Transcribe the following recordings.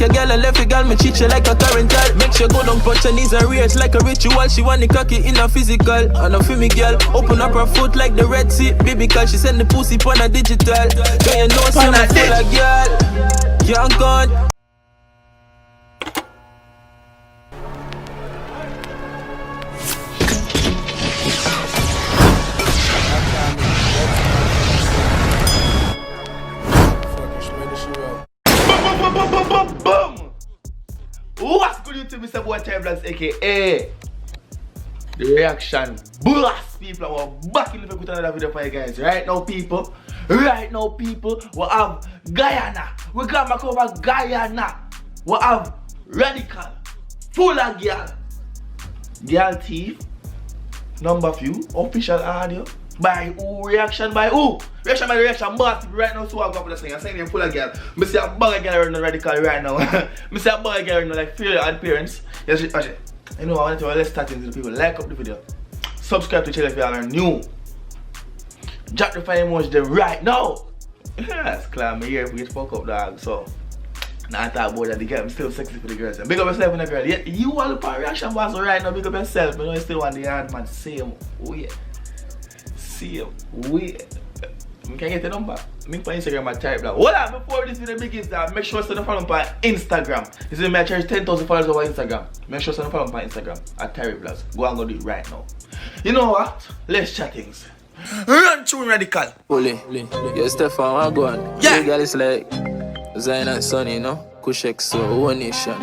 A girl and left a girl, me treat you like a current girl. Make sure go down, punch her knees and raise like a ritual. She want the cocky in a physical. And a feel me girl, open up her foot like the Red Sea. Baby, cause she send the pussy on a digital. Girl, you know some full of girl. Young God. What's good YouTube, Mr. Boy Terryvlogs, aka The Reaction Blast. People, we're back in the with another video for you guys. Right now people, we have Guyana. We got back over Guyana. We have Radical, full of girl thief, number few, official audio. By who? Reaction by who? Reaction by the Reaction Boss. Right now, so I got this thing. I'm saying them full of girl. I see a bag of girl around Radical right now. I see a bag of girl around like failure and parents. Yes, actually, you know, I want to let's start into the people. Like up the video. Subscribe to the channel if you are new. Drop the fire emoji there right now. Yes, climb here if we get fuck up dog. So, now I talk about that. The girl, I'm still sexy for the girls. Big up yourself in the girl. Yeah, you want to look for Reaction Boss right now. Big up yourself. You know, you still want the hard man. Same way. See we can get the number. Me for Instagram at Terryvlogs. Hold on, before this video begins, make sure you follow me on Instagram. This is me, I charge 10,000 followers over Instagram. Make sure you follow me on Instagram at Terryvlogs. Go and go do it right now. You know what? Let's chat things. Run through Radical. Holy, yeah, Stefan, what go on? Yeah. The girl is like Zion and Sonny, you know? Kushek, so one nation.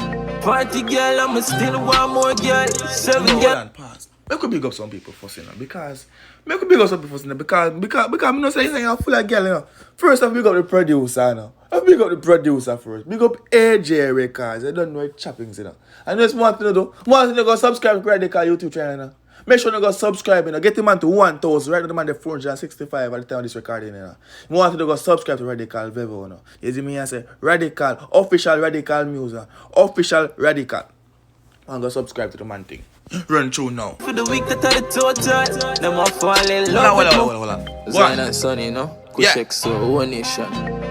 Party girl, I'm still one more girl. Seven girl. Hold on, pause. I could big up some people first, you know, because I could big up some people first, you know, because I know say you're full of girl, you know. First, I big up the producer, you know. I big up the producer first. Big up AJ Records. I don't know what choppings, you know. And just want to know, go subscribe to Radical YouTube channel, you know. Make sure you go subscribe, you know. Get the man to 1,000. Right now, the man to 465 at the time of this recording, you know. You want to go subscribe to Radical Vevo, you know. You see me, I say Radical, official Radical music, official Radical. And go subscribe to the man thing. Run through now. For the week that I total, them I fall in love with Hold on. Zion and Sonny, you know? Kushek, so one nation.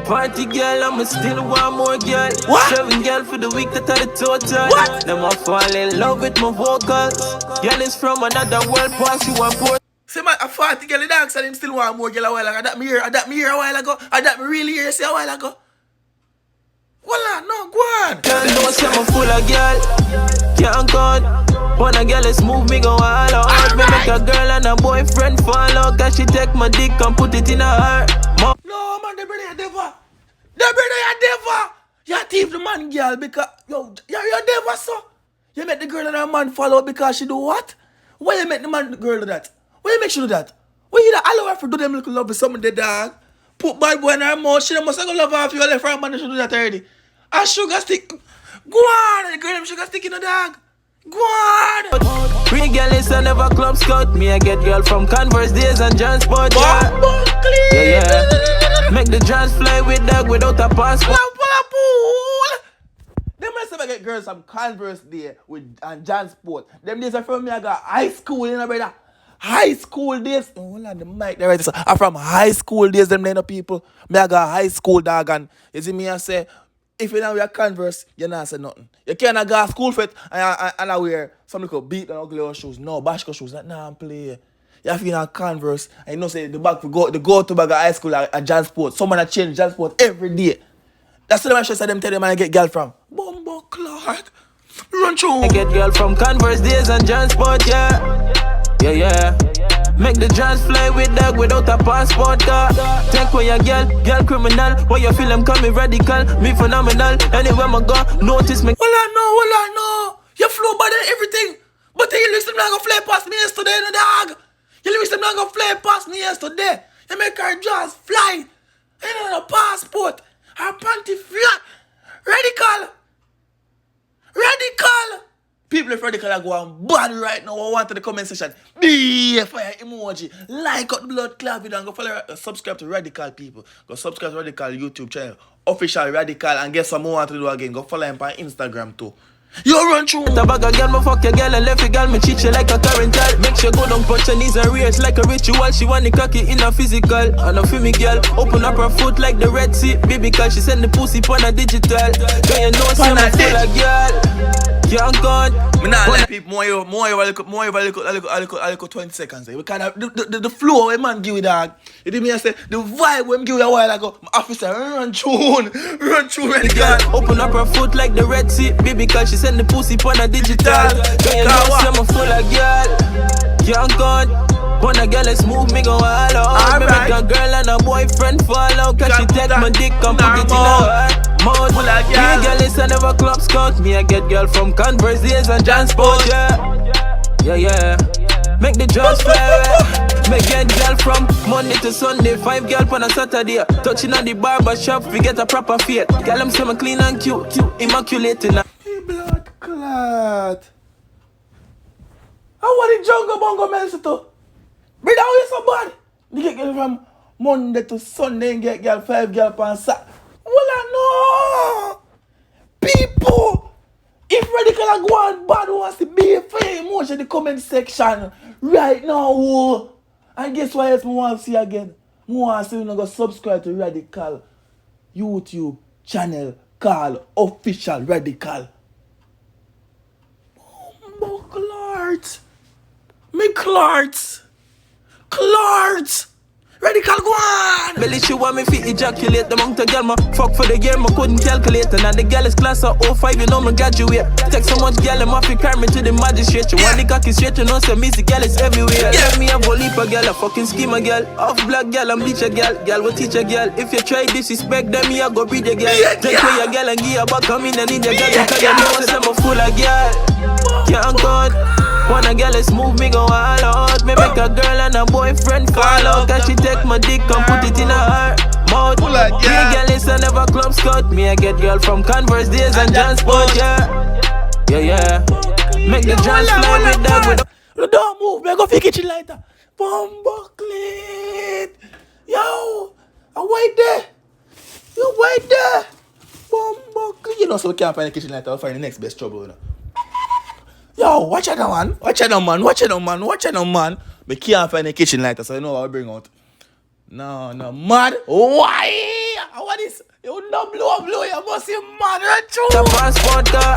Party girl, I'm still one more girl. What? 7 girl for the week that I total. What? Them I fall in love with my vocals. Girl is from another world, pass you one port. See man, a 40 girl in the dance and him still want more girl a while ago. That me here a while ago. That me really here say a while ago. Voila, no, go on. Girl know say I'm full of girl. Can't cut. When a girl is move me go all out. Me make a girl and a boyfriend fall out. Cause she take my dick and put it in her heart. No man, the brother you never. The brother you never. You thief the man girl because yo, you never so. You make the girl and her man fall out because she do what? Why you make the man the girl do that? Why you make she do that? Why you allow her to do them little love with some of the dog? Put bad boy in her mouth, she must have love her if you left her man, she do that already. A sugar stick. Go on, the girl them sugar stick in the dog. Go on. Free girl is a never club scout. Me I get girl from Converse days and transport. Yeah. Make the trans fly with dog without a passport. Them must have get girls from Converse there with and transport. Them days are from me, I got high school, you know, brother. High school days. Oh, hold on, the mic there, right? So, I'm from high school days, them there, people. Me, I got high school dog, and you see me, I say, if you don't wear Converse, you not say nothing. You can't go to school for it and I wear some little beat and ugly shoes. No, bashko shoes, that nah, I'm play. You have to in Converse, and you know, say the bag for the go-to bag of high school at transport. Someone that change transport every day. That's the way I them tell them I get girl from. Bumbo Clark. Run through. I get girl from Converse days and transport, yeah. Make the trans fly with dog without a passport, Take away your girl criminal. Why you feel I'm coming radical, me phenomenal. Anywhere I go, notice me. Hold on, no. You flow better than everything. But you listen not gonna fly past me yesterday, no dog. You listen not gonna fly past me yesterday. You make her jaws fly. You know the passport. Her panty flat. Radical. People if Radical are going bad right now. I want to the comment section. Be a fire emoji. Like up the blood clot video and go follow subscribe to Radical people. Go subscribe to Radical YouTube channel. Official Radical, and guess what more want to do again. Go follow him on Instagram too. You run through. The bag of girl, me fuck your girl and left your girl, me cheat you like a current girl. Make sure go down, punch her knees and raise like a ritual. She want the cocky in a physical. And a feel me girl, open up her foot like the Red Sea. Baby, cause she send the pussy on a digital. Don't you know some full of girl? Young God. Me nah let people more over 20 seconds. Because the flow when man give you that. You did me I say the vibe when give you a while ago. My officer run through ready girl. Open up her foot like the Red Sea. Baby, cause she send the pussy on a digital. Don't you know some full of girl? Young God. When a girl is smooth, me go all out. Me make a girl and a boyfriend fall out. Cause she take my dick and put it in her mouth. Me a girl is a never club scout. Me a get girl from Converse days and John Sport, yeah. Make the jaws fly. Make get girl from Monday to Sunday. 5 girl on a Saturday. Touching on the barber shop, we get a proper fit. Girl, I'm so clean and cute, immaculate. Hey, blood clot. How want the jungle bongo melts to? Brother, how you so bad? You get girl from Monday to Sunday and get girl 5 girl on Saturday. Well, I know. People, if Radical go on bad wants to be a fair emotion in the comment section right now. And guess what else I want to see again? I want to see you go subscribe to Radical YouTube channel called Official Radical. Oh, Clarts. Me Clarts. Radical go on. Belly she want me fi ejaculate. The amount of girl ma fuck for the year ma couldn't calculate. And now the girl is class of 05, you know me graduate. Take so much girl and ma fi carry me to the magistrate. You want the cocky straight, you know say me the girl is everywhere. Let me a Volipa girl, a fucking schema girl. Off black girl and bleach a girl. Girl will teach a girl. If you try disrespect them, me a go breed a girl. Take away your girl and give her back, come in and need your girl. Because you know say I'm full of girl. Can't God. When a girl is smooth, me go all out. Me make a girl and a boyfriend fall out. Cause she take my dick and put it in her mouth. Me a girl is a never club scout. Me a get girl from Converse days and John Sport, yeah. Make the John fly with that. Don't move, me go for kitchen lighter. Bumbleclit. Yo, I'm right there. You right there. Bumbleclit. You know, so we can't find a kitchen lighter. I'll find the next best trouble, you know. Yo, watch out, man. Me can't find a kitchen lighter, so you know what I'll bring out. No, mad. Why? What is? You don't blow. You must be mad, right? The passport car.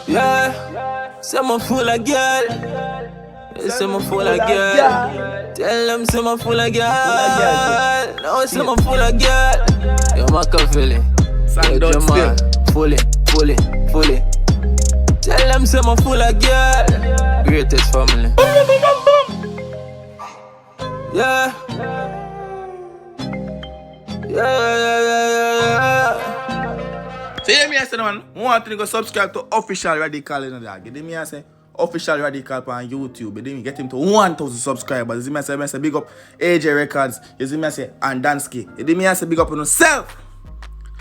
Yeah. Some full of girl. Some full of girl. Tell them some full of girl. No, some full of girl. Yo, Machiavelli. Don't man. Fully. Tell them some full of girl. Greatest family. Yeah. See me I say man, I want to go subscribe to Official Radical in the dog. You me I say Official Radical on YouTube. You me get him to 1,000 subscribers. You see me I say big up AJ Records. You see me I say and Dansky. You me I say big up on yourself.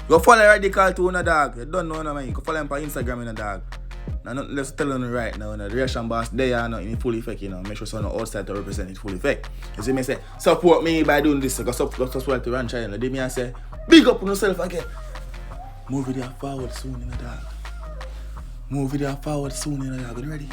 Go follow Radical to one dog. You don't know no man. You go follow him on Instagram in the dog. Now let's tell you right now, the reaction boss they are not in full effect, you know. Make sure someone outside to represent it full effect. You see me say, support me by doing this, go subscribe to Run Channel. They me I say, big up on yourself again. Move video forward soon in the dog. You ready?